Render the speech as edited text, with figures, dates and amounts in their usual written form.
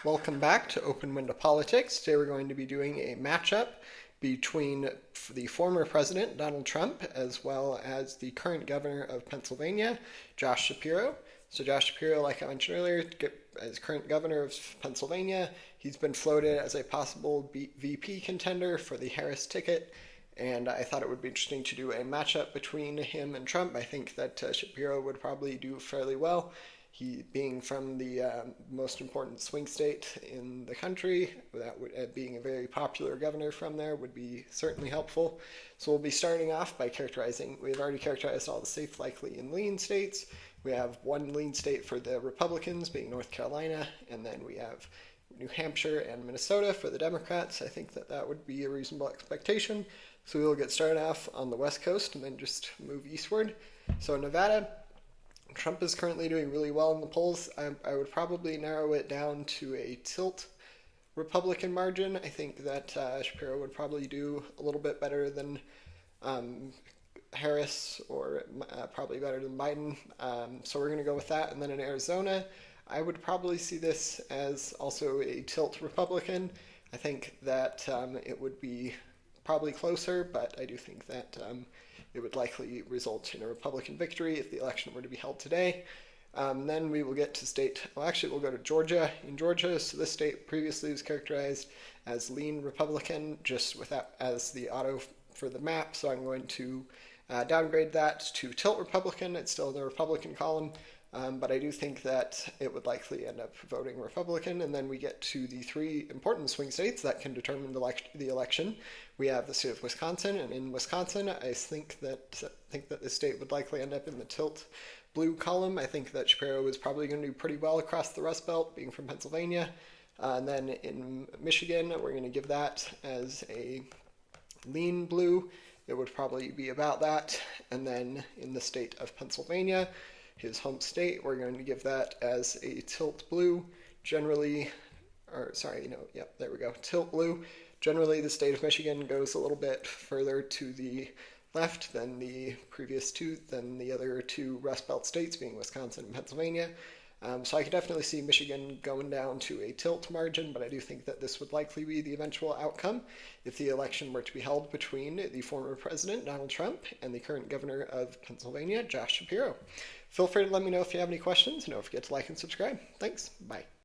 Welcome back to Open Window Politics. Today we're going to be doing a matchup between the former president, Donald Trump, as well as the current governor of Pennsylvania, Josh Shapiro. So Josh Shapiro, like I mentioned earlier, as current governor of Pennsylvania, he's been floated as a possible VP contender for the Harris ticket. And I thought it would be interesting to do a matchup between him and Trump. I think that Shapiro would probably do fairly well. He being from the most important swing state in the country, that would, being a very popular governor from there would be certainly helpful. So we'll be starting off by characterizing, we've already characterized all the safe, likely, and lean states. We have one lean state for the Republicans, being North Carolina, and then we have New Hampshire and Minnesota for the Democrats. I think that that would be a reasonable expectation. So we'll get started off on the West Coast and then just move eastward. So Nevada, Trump is currently doing really well in the polls. I would probably narrow it down to a tilt Republican margin. I think that Shapiro would probably do a little bit better than Harris, or probably better than Biden. So we're going to go with that. And then in Arizona, I would probably see this as also a tilt Republican. I think that it would be probably closer, but I do think that it would likely result in a Republican victory if the election were to be held today. Then we will get to we'll go to Georgia. In Georgia, so this state previously was characterized as lean Republican, just without as the auto for the map, so I'm going to downgrade that to tilt Republican. It's still in the Republican column, but I do think that it would likely end up voting Republican. And then we get to the three important swing states that can determine the election. We have the state of Wisconsin, and in Wisconsin, I think that the state would likely end up in the tilt blue column. I think that Shapiro is probably going to do pretty well across the Rust Belt, being from Pennsylvania. And then in Michigan, we're going to give that as a lean blue. It would probably be about that. And then in the state of Pennsylvania, his home state, we're going to give that as a tilt blue. Generally, there we go, tilt blue. Generally, the state of Michigan goes a little bit further to the left than the other two Rust Belt states, being Wisconsin and Pennsylvania. So I could definitely see Michigan going down to a tilt margin, but I do think that this would likely be the eventual outcome if the election were to be held between the former president, Donald Trump, and the current governor of Pennsylvania, Josh Shapiro. Feel free to let me know if you have any questions, and don't forget to like and subscribe. Thanks. Bye.